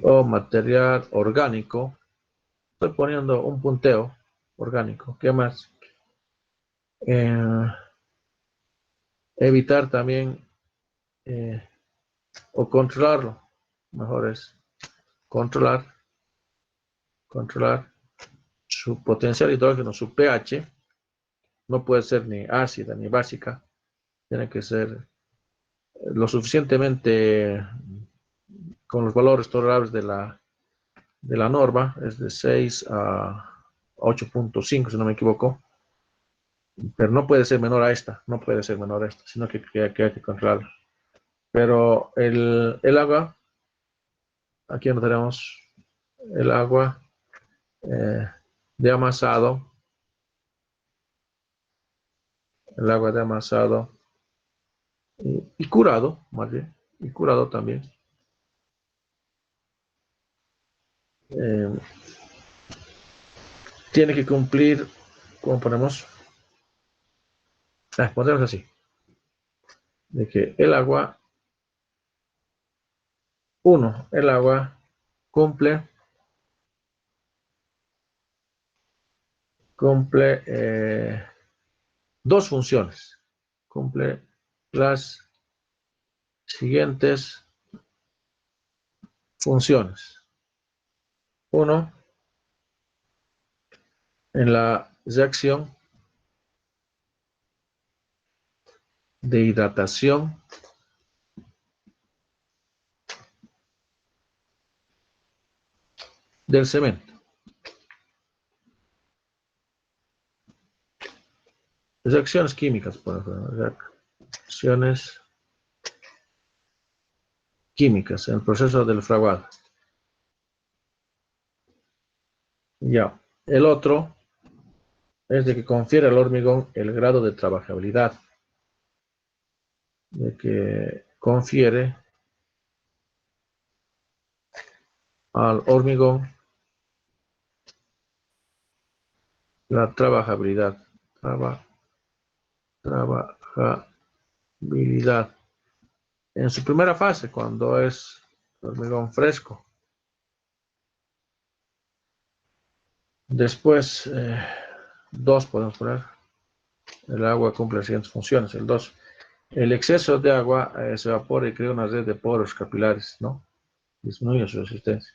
o material orgánico. Estoy poniendo un punteo orgánico. ¿Qué más? Evitar también o controlarlo. Mejor es controlar su potencial hidrógeno, su pH. No puede ser ni ácida ni básica. Tiene que ser lo suficientemente con los valores tolerables de la norma, es de 6 a 8.5, si no me equivoco, pero no puede ser menor a esta, no puede ser menor a esta, sino que hay que controlarla. Pero el agua, aquí anotaremos el agua eh, de amasado, el agua de amasado y curado, más bien, y curado también. Eh, tiene que cumplir, ¿cómo ponemos? Ponemos así, de que el agua, el agua cumple dos funciones. Cumple las siguientes funciones. Uno, en la reacción de hidratación del cemento. Reacciones químicas, por ejemplo. Reacciones químicas en el proceso del fraguado. Ya. El otro es de que confiere al hormigón el grado de trabajabilidad. De que confiere al hormigón la trabajabilidad. Trabajabilidad. En su primera fase, cuando es hormigón fresco. Después, 2 podemos poner. El agua cumple las siguientes funciones. El 2. El exceso de agua se evapora y crea una red de poros capilares, ¿no? Disminuye su resistencia.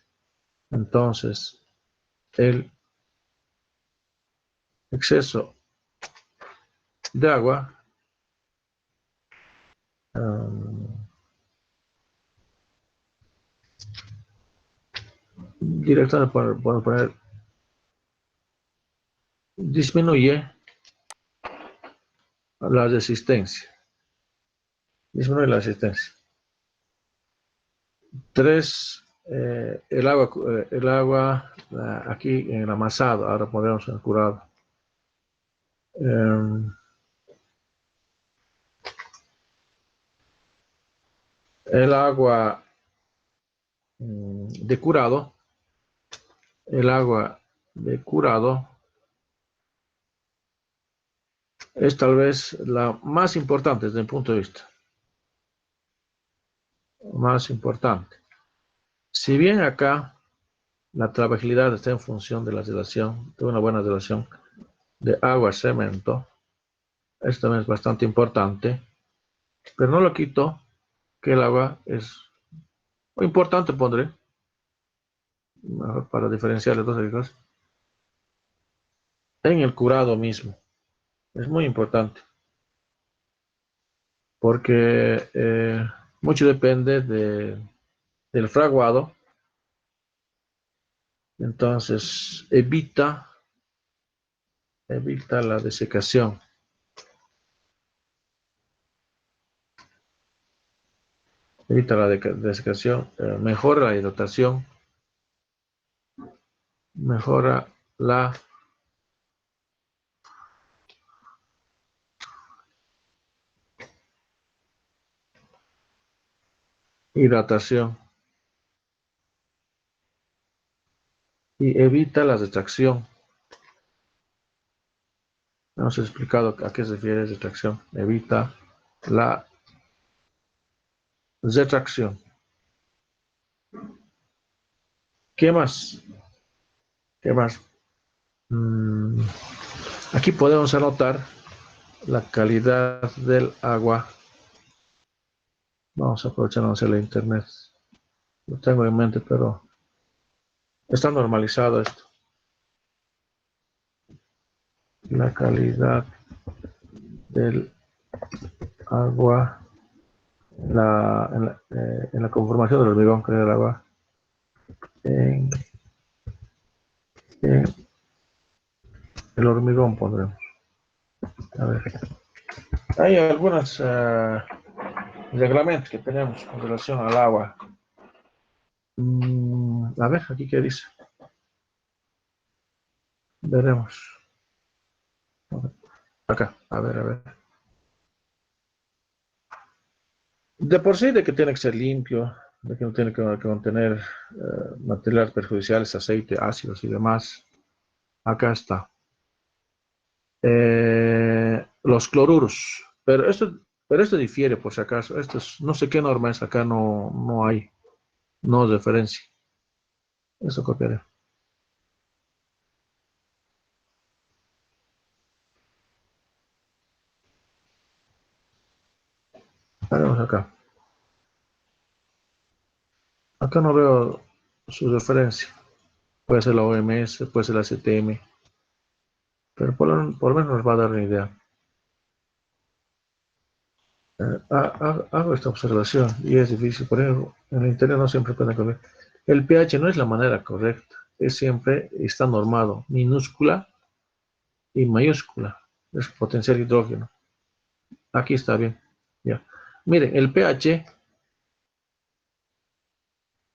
Entonces, el exceso de agua directamente podemos poner disminuye la resistencia. Disminuye la resistencia. 3. El agua aquí en el amasado, ahora ponemos en el curado. El agua de curado, es tal vez la más importante desde mi punto de vista. Más importante. Si bien acá la trabajabilidad está en función de la relación, de una buena relación de agua-cemento, esto también es bastante importante, pero no lo quito que el agua es muy importante, pondré, para diferenciar las dos cosas, en el curado mismo. Es muy importante, porque mucho depende del fraguado, entonces evita la desecación. Evita la desecación, mejora la hidratación, mejora la hidratación y evita la retracción. Hemos explicado a qué se refiere retracción. Evita la retracción. ¿Qué más? ¿Qué más? Mm, Aquí podemos anotar la calidad del agua. Vamos a aprovechar de hacer la internet. Lo tengo en mente, pero está normalizado esto. La calidad del agua en la conformación del hormigón, que es el agua, en, en el hormigón pondremos. A ver, hay algunos reglamentos que tenemos con relación al agua. A ver, aquí qué dice. Veremos. Acá, a ver. De por sí, de que tiene que ser limpio, de que no tiene que contener materiales perjudiciales, aceite, ácidos y demás. Acá está. Los cloruros. Pero esto difiere, por si acaso. No sé qué norma es, acá no hay, no referencia. Eso copiaré. Haremos acá. Acá no veo su referencia. Puede ser la OMS, puede ser la CTM, pero por lo menos nos va a dar una idea. Hago esta observación y es difícil. Por ejemplo, en el internet no siempre pueden correr. El pH no es la manera correcta. Es siempre está normado, minúscula y mayúscula. Es potencial hidrógeno. Aquí está bien. Ya. Miren, el pH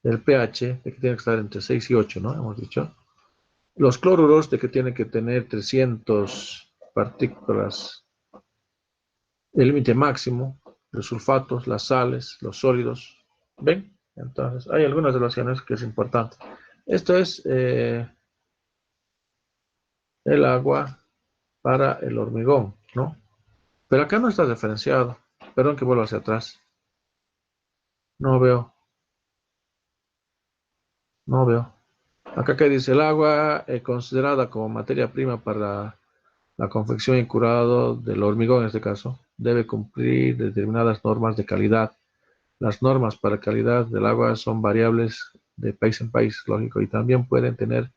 de que tiene que estar entre 6 y 8, ¿no? Hemos dicho. Los cloruros de que tienen que tener 300 partículas, el límite máximo, los sulfatos, las sales, los sólidos. ¿Ven? Entonces, hay algunas relaciones que es importante. Esto es el agua para el hormigón, ¿no? Pero acá no está referenciado. Perdón que vuelva hacia atrás. No veo, no veo. Acá que dice el agua considerada como materia prima para la confección y curado del hormigón, en este caso, debe cumplir determinadas normas de calidad. Las normas para calidad del agua son variables de país en país, lógico, y también pueden tener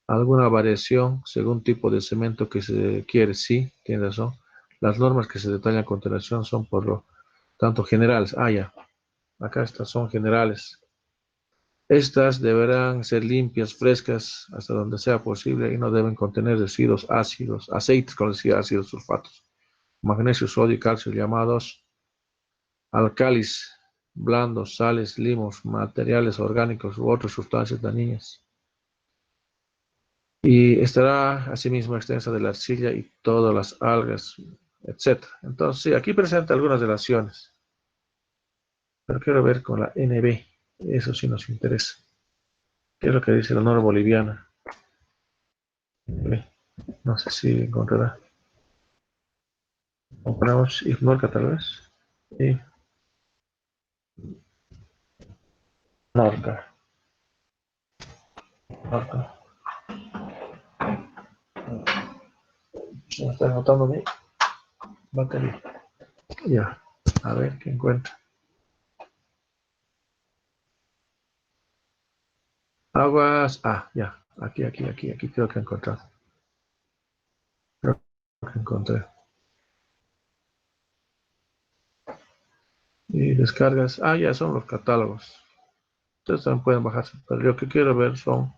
alguna variación según tipo de cemento que se quiere. Sí, tiene razón. Las normas que se detallan a continuación son por lo tanto generales. Ya, acá estas son generales. Estas deberán ser limpias, frescas, hasta donde sea posible y no deben contener residuos ácidos, aceites, como decía, ácidos sulfatos, magnesio, sodio y calcio, llamados álcalis blandos, sales, limos, materiales orgánicos u otras sustancias dañinas. Y estará asimismo extensa de la arcilla y todas las algas, etc. Entonces, sí, aquí presenta algunas relaciones, pero quiero ver con la NB, eso sí nos interesa. ¿Qué es lo que dice la norma boliviana? No sé si encontrará. Compramos Ignorca tal vez. Y Norca. Norca. Se me está notando mi batería. Ya, a ver qué encuentro. Aguas. Ah, ya. Aquí creo que he encontrado. Creo que encontré. Y descargas. Ah, ya son los catálogos. Ustedes también pueden bajarse. Pero lo que quiero ver son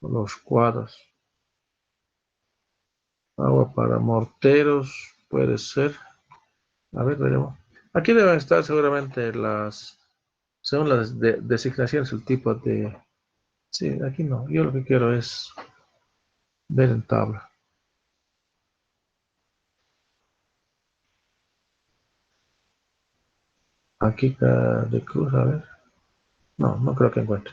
los cuadros. Agua para morteros. Puede ser. A ver, veremos. Aquí deben estar seguramente según las designaciones, el tipo de... Sí, aquí no. Yo lo que quiero es ver en tabla. Aquí de cruz, a ver. No, no creo que encuentre.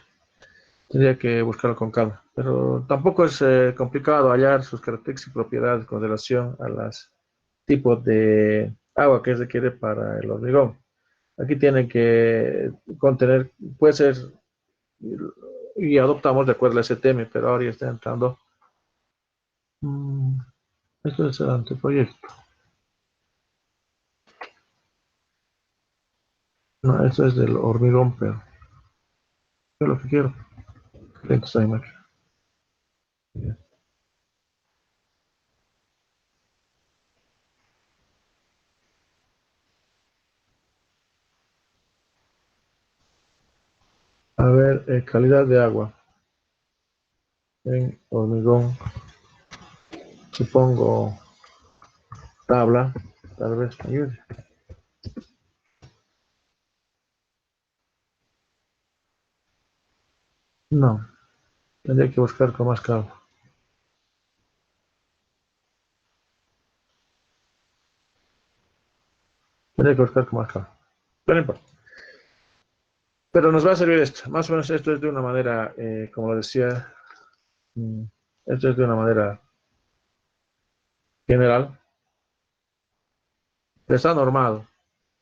Tendría que buscarlo con calma. Pero tampoco es complicado hallar sus características y propiedades con relación a los tipos de agua que se requiere para el hormigón. Aquí tiene que contener, puede ser, y adoptamos de acuerdo a ese tema, pero ahora ya está entrando. Esto es el anteproyecto. No, esto es del hormigón, pero yo lo que quiero. Frente a esta imagen. A ver, calidad de agua en hormigón. Supongo tabla, tal vez me ayude. No, tendría que buscar con más calma. Tendría que buscar con más calma. Pero no importa. Pero nos va a servir esto. Más o menos esto es de una manera, como lo decía, mm, esto es de una manera general. Está normado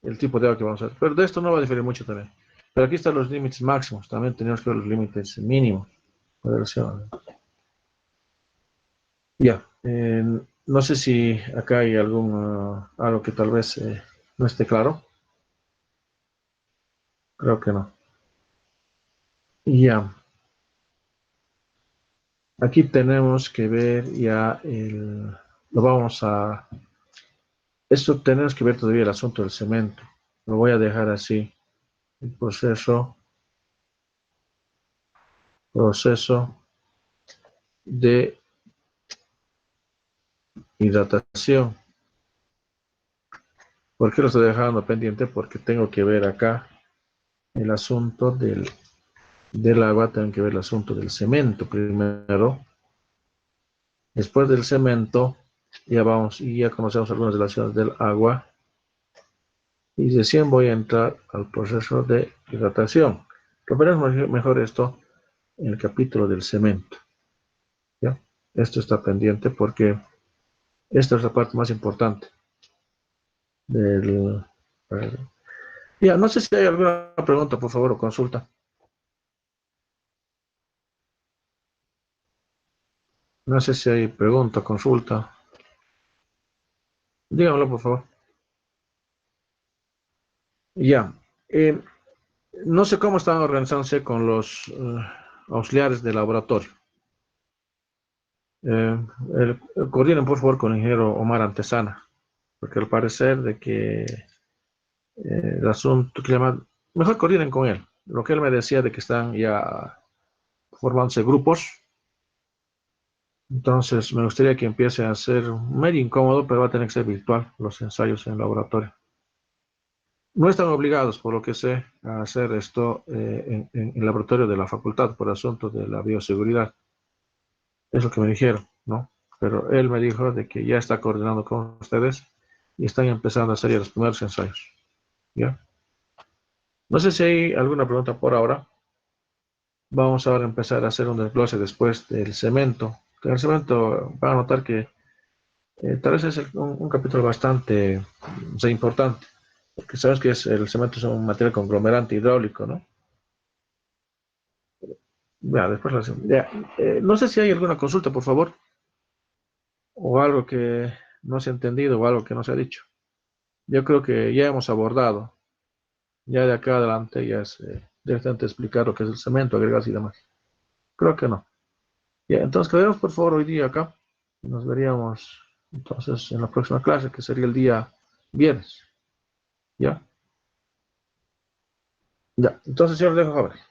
el tipo de agua que vamos a hacer. Pero de esto no va a diferir mucho también. Pero aquí están los límites máximos. También tenemos que ver los límites mínimos. Ya. No sé si acá hay algo que tal vez no esté claro. Creo que no. Ya. Aquí tenemos que ver ya lo vamos a, esto tenemos que ver todavía el asunto del cemento. Lo voy a dejar así. El proceso de hidratación. ¿Por qué lo estoy dejando pendiente? Porque tengo que ver acá el asunto del agua, tengo que ver el asunto del cemento primero. Después del cemento, ya vamos y ya conocemos algunas relaciones del agua. Y recién voy a entrar al proceso de hidratación. Pero veremos mejor esto en el capítulo del cemento. ¿Ya? Esto está pendiente porque esta es la parte más importante del... Ya, no sé si hay alguna pregunta, por favor, o consulta. No sé si hay pregunta, consulta. Dígamelo, por favor. Ya. Eh, no sé cómo están organizándose con los auxiliares de laboratorio. Coordinen, por favor, con el ingeniero Omar Antesana, porque al parecer de que el asunto que llama, mejor coordinen con él. Lo que él me decía de que están ya formándose grupos, entonces me gustaría que empiece a ser medio incómodo, pero va a tener que ser virtual los ensayos en el laboratorio. No están obligados, por lo que sé, a hacer esto en el laboratorio de la facultad por asuntos de la bioseguridad. Es lo que me dijeron, ¿no? Pero él me dijo de que ya está coordinando con ustedes y están empezando a hacer ya los primeros ensayos. ¿Ya? No sé si hay alguna pregunta por ahora. Vamos ahora a empezar a hacer un desglose después del cemento. El cemento, van a notar que tal vez es un capítulo bastante o sea, importante, porque sabes que el cemento es un material conglomerante hidráulico, ¿no? Ya, después lo hacemos. Ya, no sé si hay alguna consulta, por favor, o algo que no se ha entendido o algo que no se ha dicho. Yo creo que ya hemos abordado. Ya de acá adelante ya es directamente explicar lo que es el cemento, agregados y demás. Creo que no. Ya, entonces quedemos por favor hoy día acá. Nos veríamos entonces en la próxima clase, que sería el día viernes. ¿Ya? Ya. Entonces yo los dejo, jóvenes.